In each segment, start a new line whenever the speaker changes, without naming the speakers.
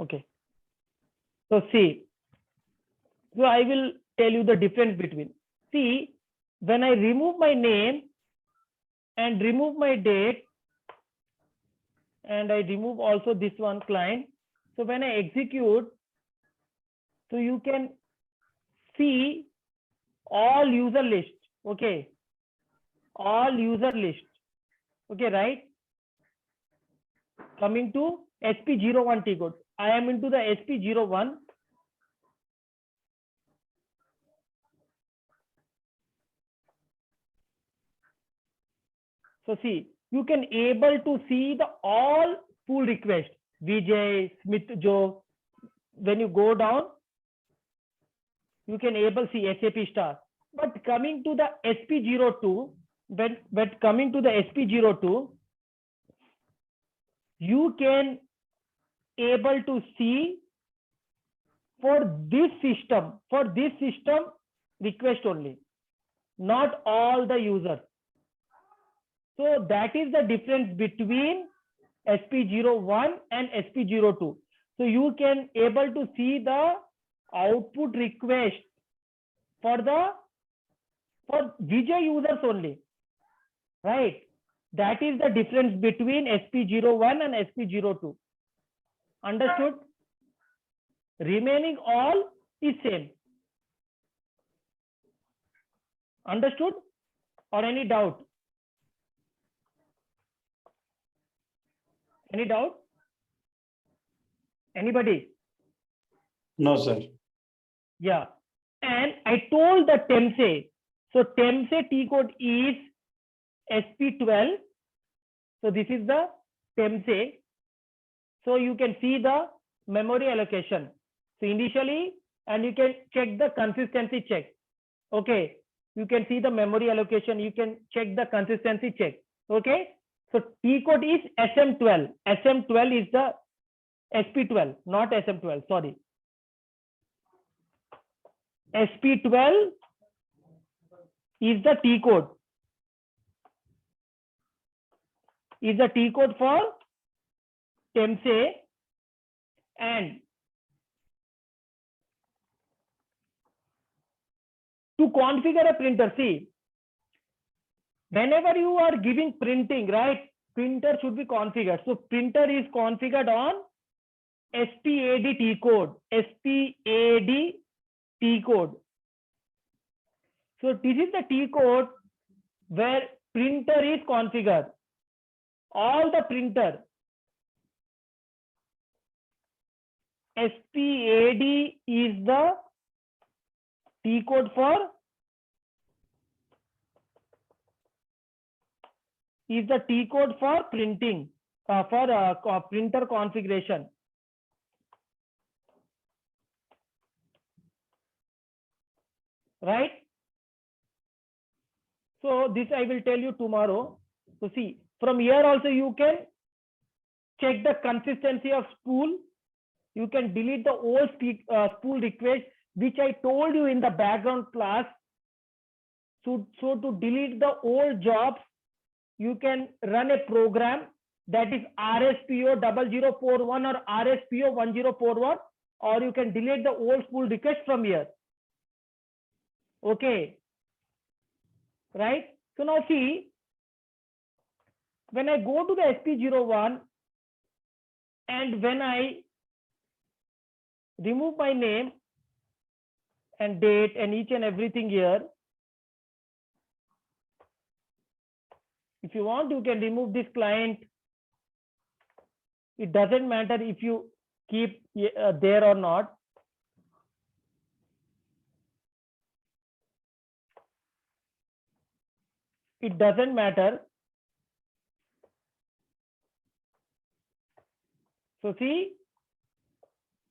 Okay. So see, so I will tell you the difference between. See, when I remove my name and remove my date, and I remove also this one client. So when I execute, so you can see all user list. Okay. All user list. Okay, right? Coming to SP01 T code. I am into the SP01. So see, you can able to see the all pull request. Vijay, Smith, Joe. When you go down, you can able see SAP star. But coming to the SP02, when coming to the SP02, you can able to see for this system request only, not all the users. So that is the difference between SP01 and SP02. So you can able to see the output request for Vijay users only, right? That is the difference between SP01 and SP02. Understood? Remaining all is same. Understood? Or any doubt? Any doubt? Anybody?
No, sir.
Yeah. And I told the TEMSE. So TEMSE T code is SP12. So this is the TEMSE. So you can see the memory allocation. So initially, and you can check the consistency check. Okay. You can see the memory allocation. You can check the consistency check. Okay. So T code is SM12. SM12 is the SP12, not SM12. Sorry. SP12 is the T code. Is the T code for TEMSE, and to configure a printer, see, whenever you are giving printing, right, printer should be configured. So printer is configured on SPAD T code. SPAD T code. So this is the T code where printer is configured. All the printer SPAD is the T code for printing, for printer configuration. Right? So this I will tell you tomorrow. So see, from here also you can check the consistency of spool. You can delete the old spool request, which I told you in the background class. So to delete the old jobs, you can run a program that is RSPO 0041 or RSPO 1041, or you can delete the old spool request from here. Okay. Right? So now see, when I go to the SP01 and when I remove my name and date and each and everything here, if you want, you can remove this client. It doesn't matter if you keep there or not. It doesn't matter. So see,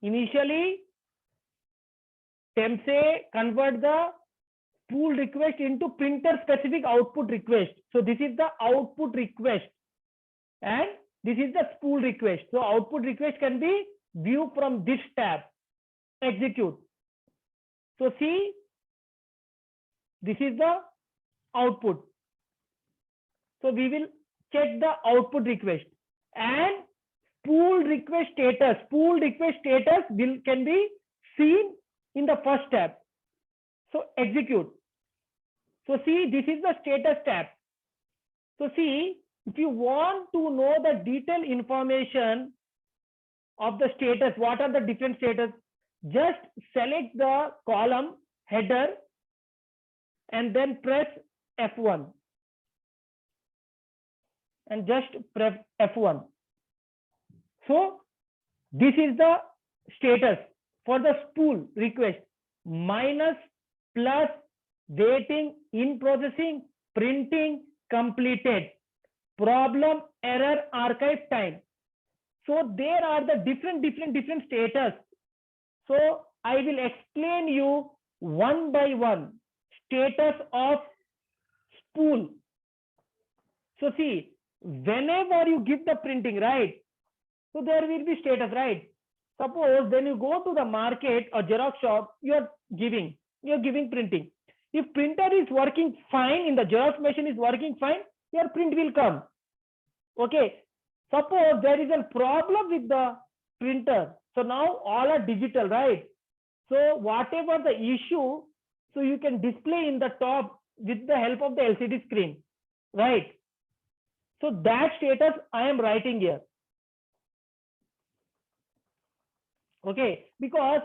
initially TEMSE convert the spool request into printer specific output request. So this is the output request and this is the spool request. So output request can be viewed from this tab, execute. So see, this is the output. So we will check the output request, and spool request status. Spool request status can be seen in the first tab. So execute. So see, this is the status tab. So see, if you want to know the detailed information of the status, what are the different status, just select the column header and then press F1 and just press F1. So this is the status for the spool request: minus, plus, waiting, in processing, printing, completed, problem, error, archive, time. So there are the different status. So I will explain you one by one status of spool. So see, whenever you give the printing, right? So there will be status, right? Suppose when you go to the market or Xerox shop, you're giving printing. If printer is working fine, in the Xerox machine is working fine, your print will come. Okay. Suppose there is a problem with the printer. So now all are digital, right? So whatever the issue, so you can display in the top with the help of the LCD screen, right? So that status I am writing here. Okay, because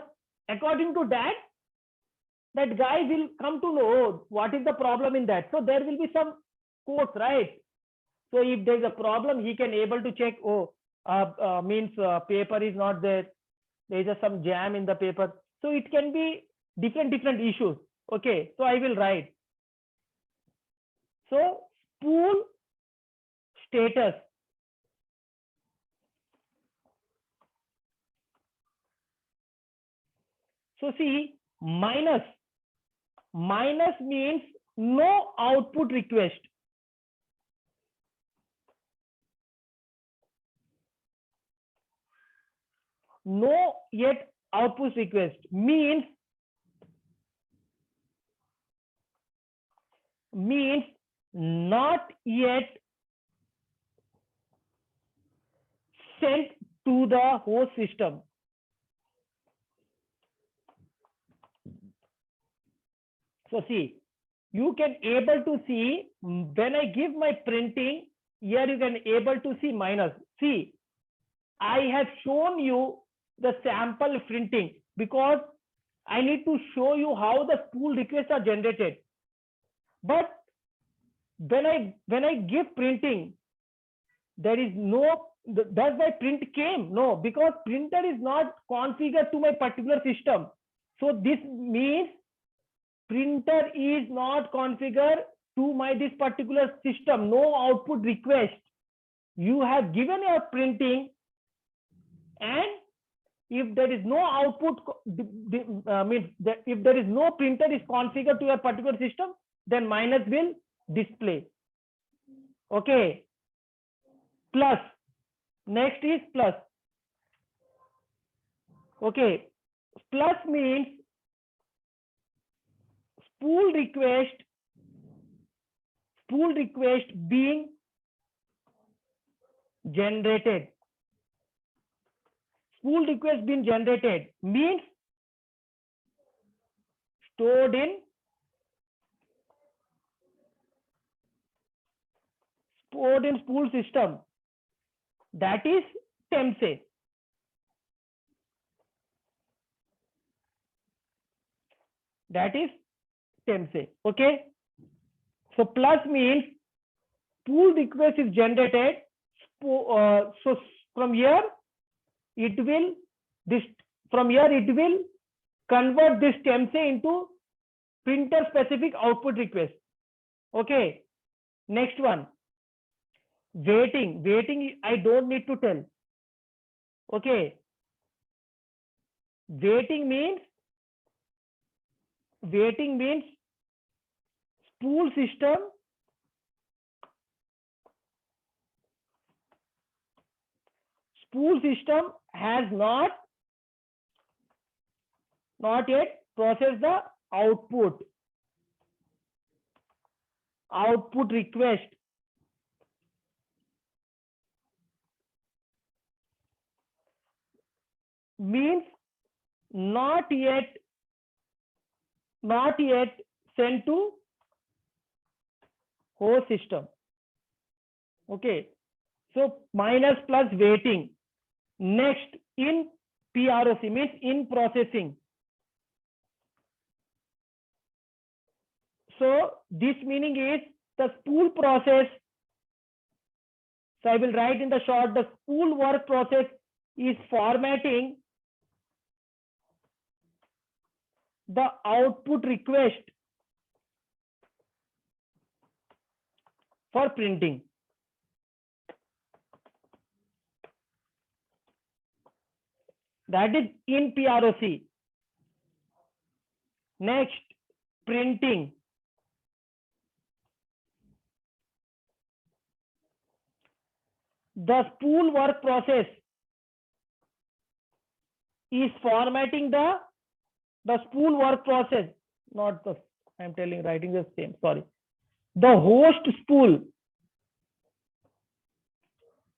according to that, that guy will come to know what is the problem in that. So there will be some codes, right? So if there is a problem, he can able to check, paper is not there. There is some jam in the paper. So it can be different issues. Okay, so I will write. So spool status. So see, minus means no output request. No yet output request means not yet sent to the host system. So see, you can able to see when I give my printing, here you can able to see minus. See, I have shown you the sample printing because I need to show you how the spool requests are generated. But when I give printing, there is no, does my print came? No, because printer is not configured to my particular system. So this means printer is not configured to my this particular system. No output request. You have given your printing, and if there is no output, if there is no printer is configured to your particular system, then minus will display. Okay. Plus. Next is plus. Okay. Plus means spool request being generated. Spool request being generated means stored in spool system. That is TEMSE. That is TEMSE. Okay. So plus means spool request is generated. So from here it will convert this TEMSE into printer specific output request. Okay. Next one. Waiting I don't need to tell. Okay. Waiting means spool system has not yet processed the output request. means not yet sent to host system. Okay, so minus plus waiting. Next, in PROC means in processing. So this meaning is the spool process. So I will write in the short, the spool work process is formatting the output request for printing. That is in PROC. Next, printing. The spool work process is formatting the spool work process, not the, I'm writing the same, sorry. The host spool,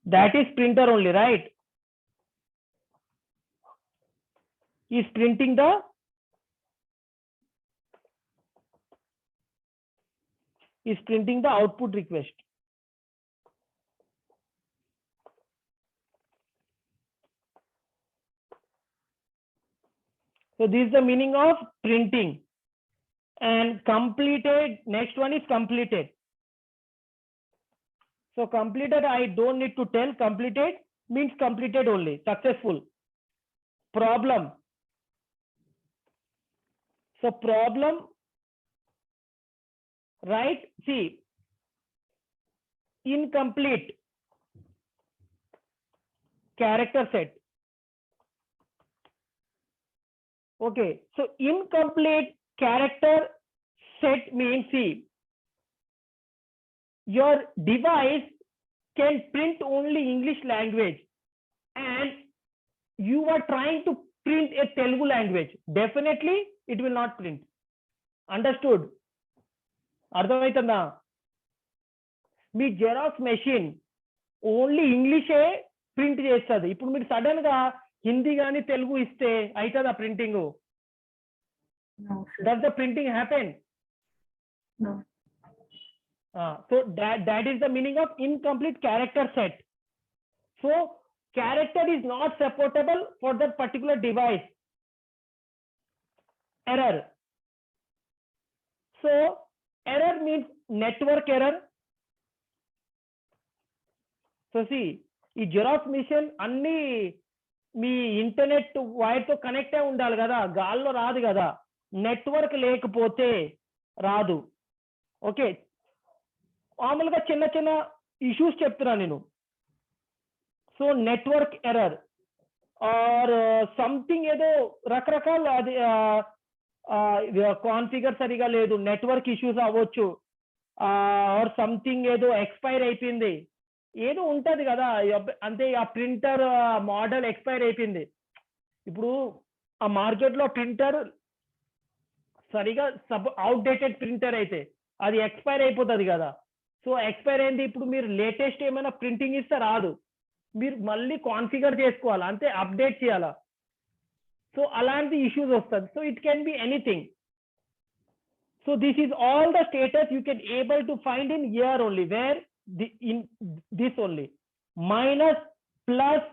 that is printer only, right? Is printing the output request. So this is the meaning of printing. And completed, next one is completed. So completed, I don't need to tell. Completed means completed only, successful. Problem. So problem, right? See, incomplete character set. Okay, so incomplete character set means, see, your device can print only English language and you are trying to print a Telugu language. Definitely it will not print. Understood? అర్థమవుతుందా? మీ xerox machine only ఇంగ్లీషే print చేస్తుంది. ఇప్పుడు మీరు sudden గా హిందీ కానీ తెలుగు ఇస్తే అవుతుందా printing? Does the printing happen?
No.
So that is the meaning of incomplete character set. So character is not supportable for that particular device. Error. So error means network error. So see, ఈ xerox machine అన్ని మీ internet wire తో connect అయి ఉండాలి కదా, గాల్లో రాదు కదా, network లేకపోతే రాదు. ఓకే, మామూలుగా చిన్న చిన్న ఇష్యూస్ చెప్తున్నా నేను. So network error or something ఏదో రకరకాల అది కాన్ఫిగర్ సరిగా లేదు, నెట్వర్క్ ఇష్యూస్ అవ్వచ్చు, ఆర్ సంథింగ్ ఏదో ఎక్స్పైర్ అయిపోయింది, ఏదో ఉంటది కదా, అంతే ఆ ప్రింటర్ మోడల్ ఎక్స్పైర్ అయిపోయింది. ఇప్పుడు ఆ మార్కెట్ లో ప్రింటర్ సరిగా అవుట్డేటెడ్ ప్రింటర్ అయితే అది ఎక్స్పైర్ అయిపోతుంది కదా. సో ఎక్స్పైర్ అయింది, ఇప్పుడు మీరు లేటెస్ట్ ఏమైనా ప్రింటింగ్ ఇస్తే రాదు, మీరు మళ్ళీ కాన్ఫిగర్ చేసుకోవాలి, అంతే అప్డేట్ చేయాలా. సో అలాంటి ఇష్యూస్ వస్తుంది. So it can be anything. So this is all the status you can able to find in year only, where in this only. Minus, plus,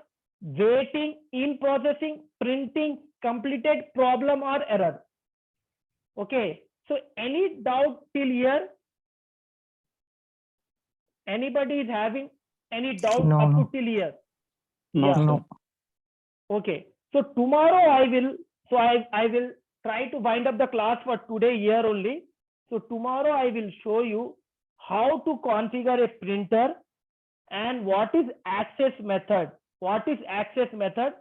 waiting, in processing, printing, completed, problem or error. Okay, so any doubt till here? Anybody is having any doubt
No,
up
no.
to till here?
No,
Yeah.
sir.
No.
Okay, so tomorrow I will try to wind up the class for today here only. So tomorrow I will show you how to configure a printer and what is access method. What is access method?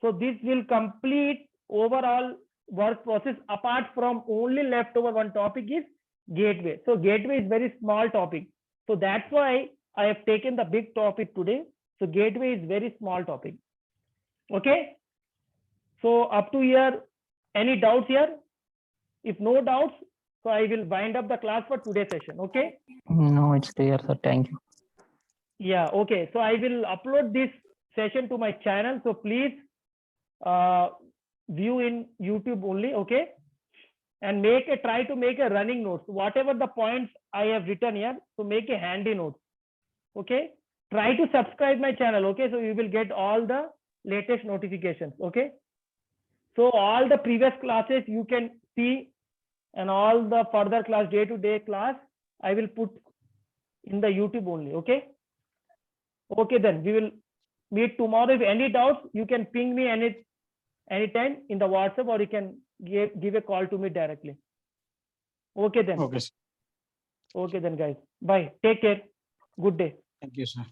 So this will complete overall work process. Apart from only leftover one topic is gateway. So gateway is very small topic. So that's why I have taken the big topic today. So gateway is very small topic. Okay. So up to here, any doubts here? If no doubts, so I will wind up the class for today's session. Okay.
No, it's clear, sir. Thank you.
Yeah, okay. So I will upload this session to my channel. So please view in YouTube only, okay? And try to make a running notes. Whatever the points I have written here, so make a handy note, okay? Try to subscribe my channel, okay? So you will get all the latest notifications, okay? So all the previous classes you can see, and all the further class, day-to-day class, I will put in the YouTube only, okay? Okay, then we will meet tomorrow. If any doubts, you can ping me anytime in the WhatsApp, or you can give a call to me directly. Okay then.
Okay, sir.
Okay then, guys. Bye. Take care. Good day.
Thank you, sir.